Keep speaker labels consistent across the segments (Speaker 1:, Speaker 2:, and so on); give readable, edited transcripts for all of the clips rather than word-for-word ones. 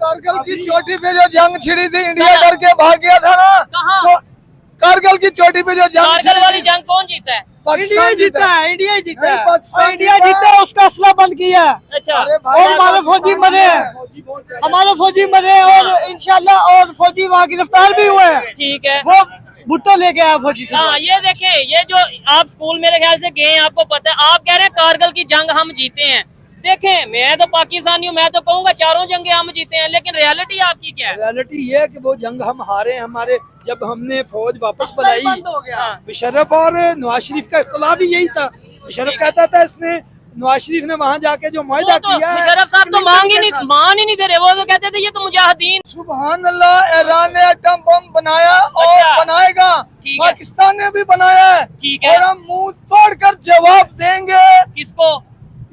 Speaker 1: कारगिल की चोटी पे जो जंग छिड़ी थी, इंडिया करके भाग गया था ना।
Speaker 2: कहाँ?
Speaker 1: कारगिल की चोटी पे जो जंग
Speaker 2: कारगिल वाली जंग कौन जीता है?
Speaker 1: पाकिस्तान जीता है।
Speaker 3: इंडिया जीता है।
Speaker 1: पाकिस्तान
Speaker 3: इंडिया जीता है, उसका असला बंद किया।
Speaker 2: अच्छा,
Speaker 3: और हमारे फौजी मरे, हमारे फौजी मरे और इंशाल्लाह और फौजी वहाँ गिरफ्तार भी हुए हैं।
Speaker 2: ठीक है।
Speaker 3: वो भुट्टो लेके आया फौजी से।
Speaker 2: हाँ, ये देखें, ये जो आप स्कूल मेरे ख्याल से गए हैं, आपको पता है, आप कह रहे हैं कारगिल की जंग हम जीते हैं। देखें, मैं तो पाकिस्तानी हूँ, मैं तो कहूँगा चारों जंगे हम जीते हैं, लेकिन रियलिटी आपकी क्या है?
Speaker 1: रियलिटी ये है कि वो जंग हम हारे। हमारे जब हमने फौज वापस बुलाई,
Speaker 3: बंद हो गया।
Speaker 1: मुशर्रफ और नवाज शरीफ का इख्तलाफ ही यही था। मुशर्रफ कहता था इसने, नवाज शरीफ ने वहाँ जाके जो मुआहदा किया है,
Speaker 2: मुशर्रफ साहब तो मान ही नहीं दे रहे। वो तो कहते थे ये तो मुजाहिदीन।
Speaker 1: सुभान अल्लाह, ईरान ने एटम बम बनाया और
Speaker 2: अच्छा।
Speaker 1: बनाएगा।
Speaker 2: ठीक है।
Speaker 1: पाकिस्तान ने भी बनाया है।
Speaker 2: ठीक है।
Speaker 1: और हम मुंह तोड़ कर जवाब देंगे।
Speaker 2: किसको?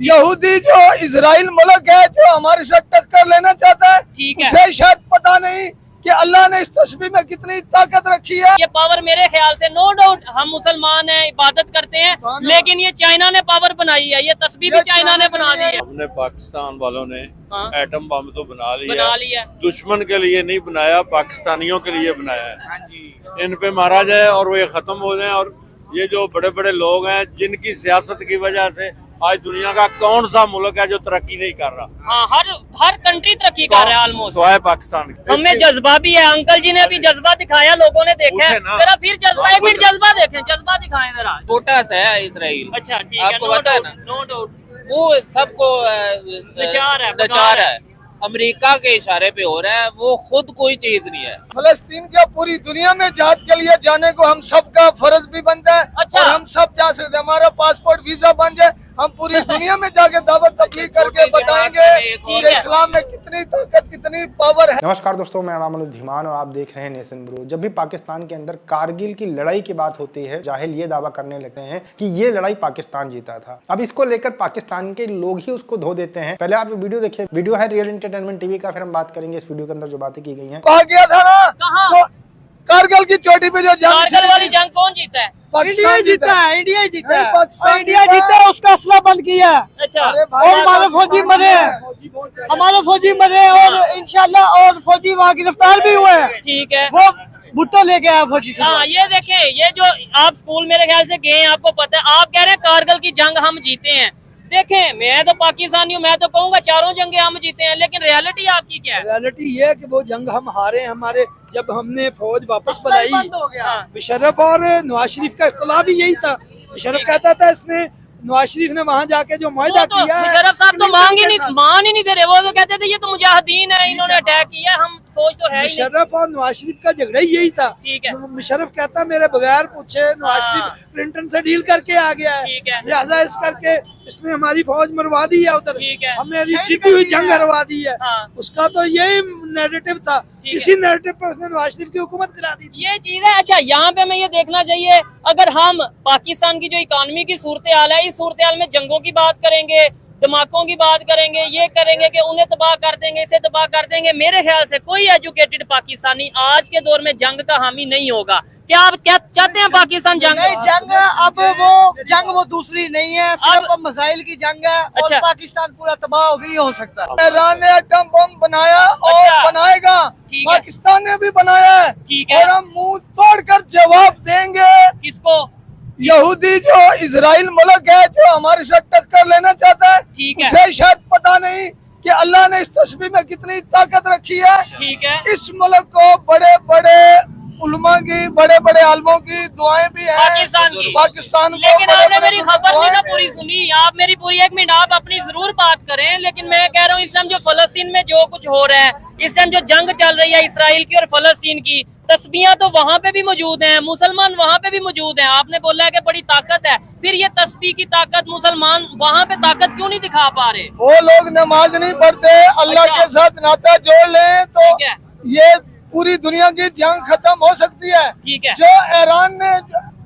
Speaker 1: यहूदी जो इजराइल मुल्क है, जो हमारे साथ टक्कर लेना चाहता है,
Speaker 2: ठीक है।
Speaker 1: उसे शायद पता नहीं कि अल्लाह ने इस तस्वीर में कितनी ताकत रखी है।
Speaker 2: ये पावर मेरे ख्याल से, नो डाउट, हम मुसलमान हैं, इबादत करते हैं, लेकिन ये चाइना ने पावर बनाई है। ये तस्वीर भी चाइना ने बना दी है।
Speaker 4: हमने पाकिस्तान वालों ने
Speaker 2: हाँ।
Speaker 4: एटम बम तो बना
Speaker 2: बना लिया।
Speaker 4: दुश्मन के लिए नहीं बनाया, पाकिस्तानियों के लिए बनाया है। इन पे मारा जाए और वो ये खत्म हो जाए। और ये जो बड़े बड़े लोग हैं जिनकी सियासत की वजह से आज दुनिया का कौन सा मुल्क है जो तरक्की नहीं कर रहा?
Speaker 2: हाँ, हर कंट्री तरक्की कर रहा है ऑलमोस्ट।
Speaker 4: सिवाय पाकिस्तान।
Speaker 2: हमें जज्बा भी है। अंकल जी ने भी जज्बा दिखाया, लोगों ने देखा है।
Speaker 4: पूछे ना।
Speaker 2: जरा फिर जज्बा, एक मिनट जज्बा देखें, जज्बा दिखाएं जरा।
Speaker 5: छोटा सा है इसराइल।
Speaker 2: अच्छा, ठीक है,
Speaker 5: आपको पता है ना,
Speaker 2: नो डाउट।
Speaker 5: वो सबको
Speaker 2: लाचार है।
Speaker 5: अमेरिका के इशारे पे हो रहा है, वो खुद कोई चीज नहीं है।
Speaker 1: फलस्तीन के पूरी दुनिया में जात के लिए जाने को हम सबका फर्ज भी बनता है।
Speaker 2: अच्छा।
Speaker 1: और हम सब जा सकते हैं। हमारा पासपोर्ट वीजा बन जाए, हम पूरी दुनिया में जाके दावत तबलीग करके बताएंगे कि इस्लाम में कितनी ताकत, कितनी पावर है।
Speaker 6: नमस्कार दोस्तों, मेरा नाम अनुद्धिमान और आप देख रहे हैं नेशन ब्रो। जब भी पाकिस्तान के अंदर कारगिल की लड़ाई की बात होती है, जाहिल ये दावा करने लगते हैं कि ये लड़ाई पाकिस्तान जीता था। अब इसको लेकर पाकिस्तान के लोग ही उसको धो देते हैं। पहले आप वीडियो देखिए, वीडियो है रियल एंटरटेनमेंट टीवी का, फिर हम बात करेंगे इस वीडियो के अंदर जो बातें की गई हैं।
Speaker 1: कहा गया था ना,
Speaker 2: कहाँ?
Speaker 1: कारगिल की चोटी पे जो जंग
Speaker 2: कारगिल वाली जंग कौन जीता है?
Speaker 3: इंडिया जीता है। इंडिया जीता है।
Speaker 1: पाकिस्तान
Speaker 3: इंडिया जीता है, उसका असला बंद किया।
Speaker 2: अच्छा,
Speaker 3: और हमारे फौजी मरे, हमारे फौजी मरे और इंशाल्लाह और फौजी वहाँ गिरफ्तार भी हुए हैं।
Speaker 2: ठीक है।
Speaker 3: वो भुट्टो लेके आया फौजी से।
Speaker 2: हाँ, ये देखें, ये जो आप स्कूल मेरे ख्याल से गए हैं, आपको पता है, आप कह रहे हैं कारगिल की जंग हम जीते हैं। देखें, मैं तो पाकिस्तानी हूँ, मैं तो कहूँगा चारों जंगे हम जीते हैं, लेकिन रियलिटी आपकी क्या है?
Speaker 1: रियलिटी ये है कि वो जंग हम हारे। हमारे जब हमने फौज वापस बुलाई,
Speaker 3: बंद हो गया।
Speaker 1: मुशर्रफ और नवाज शरीफ का इख्तलाफ ही यही था। मुशर्रफ कहता था इसने, नवाज शरीफ ने वहाँ जाके जो मुआहदा
Speaker 2: तो
Speaker 1: किया है,
Speaker 2: मुशर्रफ साहब तो मान ही नहीं दे रहे। वो तो कहते थे ये तो मुजाहिदीन है, इन्होंने अटैक किया, हम फौज तो है ही नहीं।
Speaker 1: मुशर्रफ और नवाज शरीफ का झगड़ा ही यही था।
Speaker 2: ठीक है।
Speaker 1: मुशर्रफ कहता मेरे बगैर पूछे नवाज
Speaker 2: हाँ।
Speaker 1: शरीफ क्लिंटन से डील करके आ गया है,
Speaker 2: ठीक है।
Speaker 1: लिहाजा इस करके इसने हमारी फौज मरवा दी है उधर,
Speaker 2: ठीक है।
Speaker 1: हमें जीती हुई जंग हरवा दी है।
Speaker 2: हाँ।
Speaker 1: उसका तो यही नैरेटिव था।
Speaker 2: है।
Speaker 1: इसी नैरेटिव पे उसने नवाज शरीफ की हुकूमत करा दी थी।
Speaker 2: ये चीज है। अच्छा, यहाँ पे हमें ये देखना चाहिए, अगर हम पाकिस्तान की जो इकोनॉमी की सूरत हाल है, इस सूरत हाल में जंगों की बात करेंगे, धमाकों की बात करेंगे, ये करेंगे कि उन्हें तबाह कर देंगे, इसे तबाह कर देंगे, मेरे ख्याल से कोई एजुकेटेड पाकिस्तानी आज के दौर में जंग का हामी नहीं होगा। क्या आप क्या चाहते हैं पाकिस्तान जंग?
Speaker 3: नहीं, जंग अब वो दूसरी नहीं है, सिर्फ मसाइल की जंग है।
Speaker 2: अच्छा।
Speaker 3: और पाकिस्तान पूरा तबाह भी हो सकता है।
Speaker 1: ईरान ने एटम बम बनाया और
Speaker 2: अच्छा।
Speaker 1: बनाएगा।
Speaker 2: ठीक है।
Speaker 1: पाकिस्तान ने भी बनाया है।
Speaker 2: ठीक है।
Speaker 1: और हम मुंह तोड़ कर जवाब देंगे।
Speaker 2: किसको?
Speaker 1: यहूदी जो इजराइल मुल्क है, जो हमारे साथ टक्कर लेना चाहता है,
Speaker 2: ठीक है।
Speaker 1: उसे शायद पता नहीं कि अल्लाह ने इस तस्वीर में कितनी ताकत रखी है।
Speaker 2: ठीक है।
Speaker 1: इस मुल्क को बड़े बड़े उलमा की, बड़े बड़े आलमों की दुआएं भी हैं।
Speaker 2: पाकिस्तान की।
Speaker 1: पाकिस्तान को
Speaker 2: लेकिन
Speaker 1: बड़े
Speaker 2: आपने
Speaker 1: बड़े
Speaker 2: मेरी खबर नहीं ना
Speaker 1: दुआएं
Speaker 2: पूरी सुनी। आप मेरी पूरी, एक मिनट, आप अपनी जरूर बात करें, लेकिन मैं कह रहा हूँ इस टाइम जो फलस्तीन में जो कुछ हो रहा है, इस टाइम जो जंग चल रही है इसराइल की और फलस्तीन की, तस्बीहां तो वहाँ पे भी मौजूद हैं, मुसलमान वहाँ पे भी मौजूद हैं। आपने बोला है कि बड़ी ताकत है, फिर ये तस्बीह की ताकत मुसलमान वहाँ पे ताकत क्यों नहीं दिखा पा रहे?
Speaker 1: वो लोग नमाज नहीं पढ़ते, अल्लाह
Speaker 2: अच्छा।
Speaker 1: के साथ नाता जोड़ लें तो
Speaker 2: ठीक है।
Speaker 1: ये पूरी दुनिया की जंग खत्म हो सकती है।
Speaker 2: ठीक है।
Speaker 1: जो ईरान ने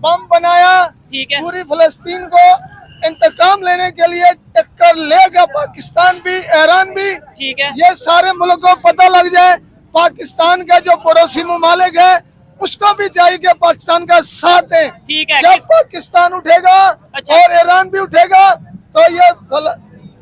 Speaker 1: बम बनाया,
Speaker 2: ठीक है।
Speaker 1: पूरी फलस्तीन को इंतकाम लेने के लिए टक्कर लेगा पाकिस्तान भी, ईरान भी।
Speaker 2: ठीक है।
Speaker 1: ये सारे मुल्क को पता लग जाए, पाकिस्तान का जो पड़ोसी ममालिक है उसको भी चाहिए कि पाकिस्तान का साथ दें।
Speaker 2: ठीक है।
Speaker 1: जब पाकिस्तान उठेगा
Speaker 2: अच्छा।
Speaker 1: और ईरान भी उठेगा तो ये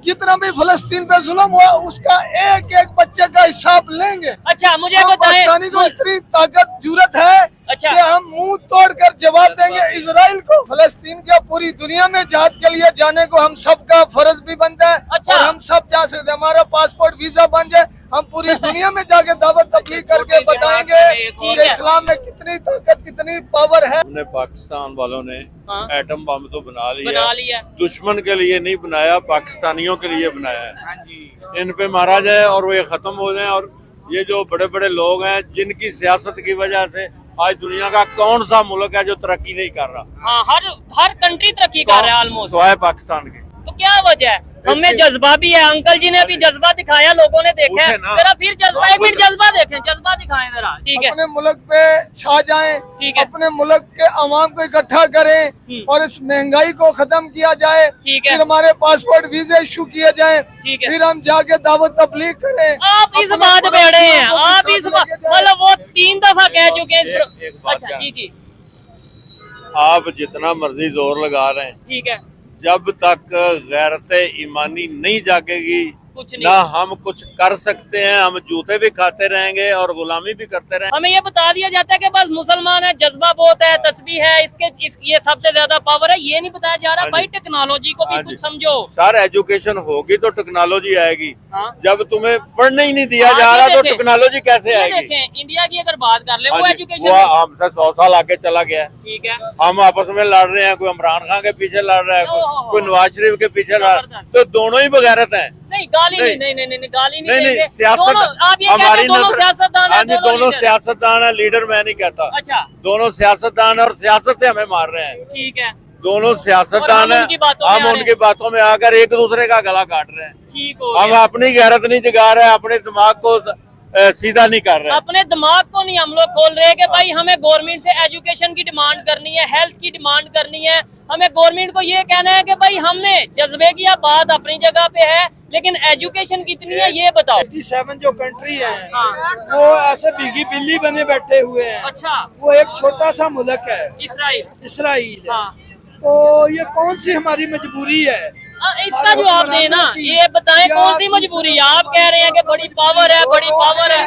Speaker 1: जितना भी फलस्तीन पे जुल्म हुआ उसका एक एक बच्चे का हिसाब लेंगे।
Speaker 2: अच्छा मुझे
Speaker 1: हम
Speaker 2: बताएं,
Speaker 1: पाकिस्तानी को इतनी ताकत जरूरत है
Speaker 2: अच्छा।
Speaker 1: कि हम मुंह तोड़कर जवाब देंगे इसराइल को। फलस्तीन का पूरी दुनिया में जहाद के लिए जाने को हम सबका फर्ज भी बनता है।
Speaker 2: अच्छा।
Speaker 1: और हम सब जा सकते हैं, हमारा पासपोर्ट वीजा बन जाए, हम पूरी दुनिया में जाके दावत तबलीग करके बताएंगे
Speaker 2: ठीक
Speaker 1: कि
Speaker 2: है।
Speaker 1: इस्लाम में कितनी ताकत कितनी पावर है।
Speaker 4: हमने पाकिस्तान वालों ने
Speaker 2: हाँ।
Speaker 4: एटम बम तो बना
Speaker 2: बना
Speaker 4: लिया,
Speaker 2: लिया।
Speaker 4: दुश्मन के लिए नहीं बनाया, पाकिस्तानियों के लिए बनाया है।
Speaker 5: हाँ जी।
Speaker 4: इन पे मारा जाए और वो ये खत्म हो जाए। और ये जो बड़े बड़े लोग हैं जिनकी सियासत की वजह से आज दुनिया का कौन सा मुल्क है जो तरक्की नहीं कर रहा,
Speaker 2: हाँ हर कंट्री तरक्की कर रहा है ऑलमोस्ट।
Speaker 4: सिवाय पाकिस्तान के।
Speaker 2: तो क्या वजह है? हमें जज्बा भी है, अंकल जी ने भी जज्बा दिखाया, लोगों ने देखा है।
Speaker 4: पूछे ना।
Speaker 2: जरा फिर जज्बा, एक मिनट जज्बा देखें, जज्बा दिखाएं जरा। ठीक है,
Speaker 1: अपने मुल्क पे छा जाएं,
Speaker 2: ठीक है।
Speaker 1: अपने मुल्क के अवाम को इकट्ठा करें और इस महंगाई को खत्म किया जाए।
Speaker 2: ठीक है।
Speaker 1: फिर हमारे पासपोर्ट वीजे इशू किए जाए,
Speaker 2: ठीक है।
Speaker 1: फिर हम जाके दावत तबलीग करें।
Speaker 2: आप इस
Speaker 1: अपने
Speaker 2: बात पे
Speaker 1: पड़ोसियों
Speaker 2: अड़े हैं,
Speaker 1: को भी
Speaker 2: आप
Speaker 1: साथ
Speaker 2: इस बात,
Speaker 1: लेके जाएं।
Speaker 2: मतलब वो 3 दफा कह चुके हैं इस
Speaker 4: एक बात
Speaker 2: अच्छा
Speaker 4: क्या?
Speaker 2: जी जी
Speaker 4: आप जितना मर्जी जोर लगा रहे हैं,
Speaker 2: ठीक है,
Speaker 4: जब तक गैरत ईमानी नहीं जागेगी
Speaker 2: कुछ
Speaker 4: ना
Speaker 2: नहीं।
Speaker 4: हम कुछ कर सकते हैं। हम जूते भी खाते रहेंगे और गुलामी भी करते रहेंगे।
Speaker 2: हमें ये बता दिया जाता है कि बस मुसलमान है, जज्बा बहुत है, तस्बीह है, ये सबसे ज्यादा पावर है। ये नहीं बताया जा रहा
Speaker 4: हाँ
Speaker 2: भाई
Speaker 4: जी।
Speaker 2: टेक्नोलॉजी को भी
Speaker 4: हाँ
Speaker 2: कुछ
Speaker 4: जी।
Speaker 2: समझो।
Speaker 4: सर एजुकेशन होगी तो टेक्नोलॉजी आएगी।
Speaker 2: हाँ।
Speaker 4: जब तुम्हें पढ़ने ही नहीं दिया
Speaker 2: हाँ,
Speaker 4: जा
Speaker 2: ये
Speaker 4: रहा तो
Speaker 2: देखें।
Speaker 4: टेक्नोलॉजी कैसे
Speaker 2: ये
Speaker 4: आएगी?
Speaker 2: देखें, इंडिया की अगर बात कर ले,
Speaker 4: हाँ
Speaker 2: वो
Speaker 4: जी,
Speaker 2: एजुकेशन,
Speaker 4: वो हमसे 100 साल आगे चला गया है।
Speaker 2: ठीक है,
Speaker 4: हम आपस में लड़ रहे हैं, कोई इमरान खान के पीछे लड़ रहा है,
Speaker 2: ओहो।
Speaker 4: कोई नवाज शरीफ के पीछे लड़, तो दोनों ही बगैरत हैं।
Speaker 2: नहीं गाली
Speaker 4: नहीं।
Speaker 2: नहीं गाली
Speaker 4: नहीं
Speaker 2: देंगे।
Speaker 4: नहीं, सियासत
Speaker 2: दोनों, आप ये कहते
Speaker 4: हमारी
Speaker 2: हैं दोनों सियासतदान
Speaker 4: हाँ
Speaker 2: हैं,
Speaker 4: जी, दोनों
Speaker 2: लीडर हैं।
Speaker 4: सियासतदान है, लीडर मैं नहीं कहता।
Speaker 2: अच्छा
Speaker 4: दोनों सियासतदान है और सियासत से हमें मार रहे हैं।
Speaker 2: ठीक है,
Speaker 4: दोनों
Speaker 2: और
Speaker 4: सियासतदान
Speaker 2: हम
Speaker 4: है,
Speaker 2: उनकी बातों में
Speaker 4: हम
Speaker 2: आ रहे
Speaker 4: उनकी
Speaker 2: हैं।
Speaker 4: बातों में आकर एक दूसरे का गला काट रहे हैं।
Speaker 2: ठीक हो
Speaker 4: हम
Speaker 2: गया।
Speaker 4: अपनी गैरत नहीं जगा रहे हैं, अपने दिमाग को सीधा नहीं कर रहे।
Speaker 2: अपने दिमाग को नहीं हम लोग खोल रहे कि भाई हमें गवर्नमेंट से एजुकेशन की डिमांड करनी है, हेल्थ की डिमांड करनी है। हमें गवर्नमेंट को ये कहना है कि भाई हमने जज्बे की बात अपनी जगह पे है, लेकिन एजुकेशन कितनी है ये बताओ।
Speaker 3: 57 जो कंट्री है
Speaker 2: हाँ।
Speaker 3: वो ऐसे भीगी बिल्ली बने बैठे हुए हैं।
Speaker 2: अच्छा,
Speaker 3: वो एक छोटा सा मुल्क है
Speaker 2: इसराइल।
Speaker 3: इसराइल।
Speaker 2: हाँ,
Speaker 3: तो ये कौन सी हमारी मजबूरी है?
Speaker 2: इसका जवाब देना, ये बताएं कौन सी मजबूरी है? आप कह रहे हैं कि बड़ी पावर है, बड़ी पावर है।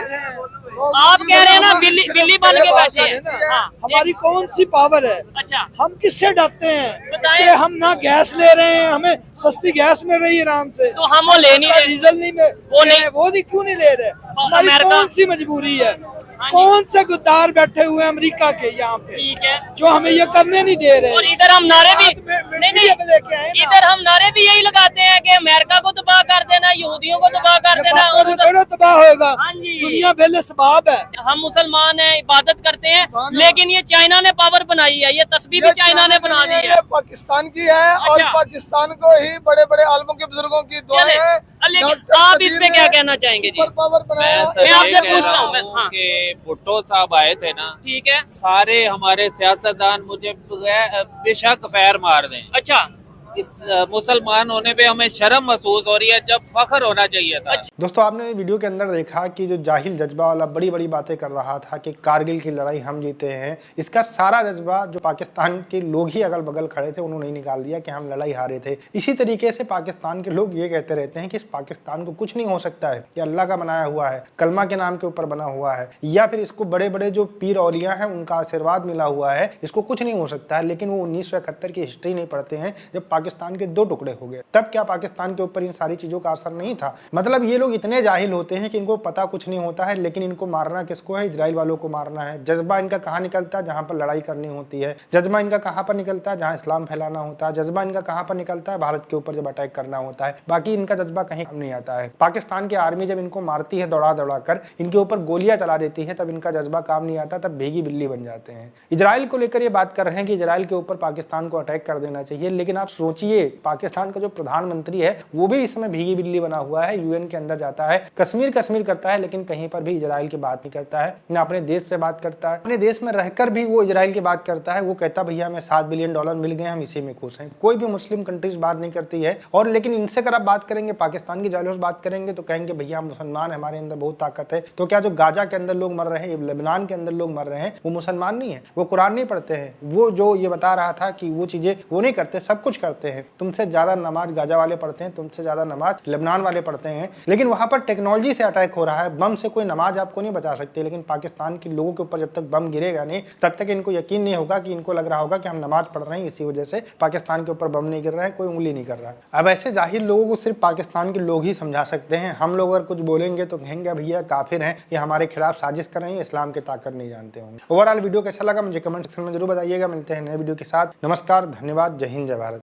Speaker 2: आप कह रहे हैं ना बिल्ली बन के बैठे हैं। हाँ,
Speaker 3: हमारी कौन सी पावर है?
Speaker 2: अच्छा
Speaker 3: हम किससे डरते हैं
Speaker 2: बताएं।
Speaker 3: कि हम ना गैस ले रहे हैं, हमें सस्ती गैस मिल रही है ईरान से,
Speaker 2: तो हम वो ले नहीं
Speaker 3: सस्ता
Speaker 2: रहे।
Speaker 3: डीजल नहीं मिल
Speaker 2: वो नहीं-
Speaker 3: वो नहीं क्यों नहीं ले रहे? हमारी
Speaker 2: अमेरिका-
Speaker 3: कौन सी मजबूरी है?
Speaker 2: हाँ जी।
Speaker 3: कौन से गुद्दार बैठे हुए हैं अमेरिका के यहाँ पे
Speaker 2: ठीक है,
Speaker 3: जो हमें ये करने नहीं दे रहे?
Speaker 2: और इधर हम नारे भी नहीं
Speaker 3: लेके आए ना।
Speaker 2: इधर हम नारे भी यही लगाते हैं कि अमेरिका को तबाह कर देना, यहूदियों को तबाह कर देना।
Speaker 3: बातों से
Speaker 2: उधर-
Speaker 3: थोड़ा तबाह होगा।
Speaker 2: हाँ जी।
Speaker 3: दुनिया बेले सबाब है।
Speaker 2: हम मुसलमान हैं, इबादत करते हैं, लेकिन ये चाइना ने पावर बनाई है, ये तस्वीर भी चाइना ने बना दी है।
Speaker 1: ये पाकिस्तान की है और
Speaker 2: अच्छा।
Speaker 1: पाकिस्तान को ही बड़े बड़े आलमों के बुजुर्गों की दुआ
Speaker 2: चले,
Speaker 1: है।
Speaker 2: लेकिन
Speaker 1: डॉक्टर
Speaker 2: आप
Speaker 1: कदीर
Speaker 2: इस पे
Speaker 1: ने
Speaker 2: क्या कहना चाहेंगे जी?
Speaker 1: सुपर पावर बनाया।
Speaker 5: मैं
Speaker 2: मैं आपसे
Speaker 5: ये कह
Speaker 2: पूछता
Speaker 5: रहा
Speaker 2: हूँ,
Speaker 5: हूँ
Speaker 2: हाँ।
Speaker 5: कि भुट्टो साहब आए थे ना,
Speaker 2: ठीक है,
Speaker 5: सारे हमारे सियासतदान मुझे बेशक फैर मार दें,
Speaker 2: अच्छा
Speaker 5: इस मुसलमान होने पे हमें शर्म महसूस हो रही है जब फख्र होना चाहिए था।
Speaker 6: दोस्तों आपने वीडियो के अंदर देखा कि जो जाहिल जज्बा वाला बड़ी बड़ी बातें कर रहा था कि कारगिल की लड़ाई हम जीते हैं, इसका सारा जज्बा जो पाकिस्तान के लोग ही अगल बगल खड़े थे उन्होंने निकाल दिया कि हम लड़ाई हारे थे। इसी तरीके से पाकिस्तान के लोग ये कहते रहते हैं कि इस पाकिस्तान को कुछ नहीं हो सकता है, ये अल्लाह का बनाया हुआ है, कलमा के नाम के ऊपर बना हुआ है, या फिर इसको बड़े बड़े जो पीर औलिया हैं उनका आशीर्वाद मिला हुआ है, इसको कुछ नहीं हो सकता है। लेकिन वो 1971 की हिस्ट्री नहीं पढ़ते हैं जब पाकिस्तान के 2 टुकड़े हो गए, तब क्या पाकिस्तान के ऊपर इन सारी चीजों का असर नहीं था? मतलब ये लोग इतने जाहिल होते हैं कि इनको पता कुछ नहीं होता है, लेकिन इनको मारना किसको है? इजराइल वालों को मारना है। जज्बा इनका कहाँ निकलता है? जहाँ पर लड़ाई करनी होती है। जज्बा इनका कहाँ पर निकलता है? जहाँ इस्लाम फैलाना होता है। जज्बा इनका कहाँ पर निकलता है? भारत के ऊपर जब अटैक करना होता है। बाकी इनका जज्बा कहीं काम नहीं आता है। पाकिस्तान की आर्मी जब इनको मारती है दौड़ा दौड़ा कर, इनके ऊपर गोलियां चला देती है, तब इनका जज्बा काम नहीं आता, तब भीगी बिल्ली बन जाते हैं। इजराइल को लेकर ये बात कर रहे हैं कि इजराइल के ऊपर पाकिस्तान को अटैक कर देना चाहिए, लेकिन आप सोचिए पाकिस्तान का जो प्रधानमंत्री है वो भी इस समय भीगी बिल्ली बना हुआ है, यूएन के अंदर जाता है, कश्मीर कश्मीर करता है, लेकिन कहीं पर भी इजराइल की बात नहीं करता है, ना अपने देश से बात करता है। अपने देश में रहकर भी वो इजराइल की बात करता है, वो कहता भैया हमें $7 बिलियन मिल गए, हम इसी में खुश हैं। कोई भी मुस्लिम कंट्रीज बात नहीं करती है। और लेकिन इनसे अगर आप बात करेंगे, पाकिस्तान की जालों से बात करेंगे, तो कहेंगे भैया हम मुसलमान, हमारे अंदर बहुत ताकत है। तो क्या जो गाजा के अंदर लोग मर रहे हैं, लेबनान के अंदर लोग मर रहे हैं, वो मुसलमान नहीं है? वो कुरान नहीं पढ़ते हैं? वो जो ये बता रहा था कि वो चीजें वो नहीं करते, सब कुछ करते करते हैं, तुमसे ज्यादा नमाज गाजा वाले पढ़ते हैं, तुमसे ज्यादा नमाज लेबनान वाले पढ़ते हैं, लेकिन वहां पर टेक्नोलॉजी से अटैक हो रहा है। बम से कोई नमाज आपको नहीं बचा सकती, लेकिन पाकिस्तान के लोगों के ऊपर जब तक बम गिरेगा नहीं, तब तक इनको यकीन नहीं होगा कि इनको लग रहा होगा कि हम नमाज पढ़ रहे हैं, इसी वजह से पाकिस्तान के ऊपर बम नहीं गिर रहा है, कोई उंगली नहीं कर रहा है। अब ऐसे जाहिर लोगों को सिर्फ पाकिस्तान के लोग ही समझा सकते हैं। हम लोग अगर कुछ बोलेंगे तो कहेंगे भैया काफिर हैं, ये हमारे खिलाफ साजिश कर रहे हैं, इस्लाम की ताकत नहीं जानते होंगे। ओवरऑल वीडियो कैसा लगा मुझे कमेंट सेक्शन में जरूर बताइएगा। मिलते हैं नए वीडियो के साथ। नमस्कार, धन्यवाद, जय हिंद, जय भारत।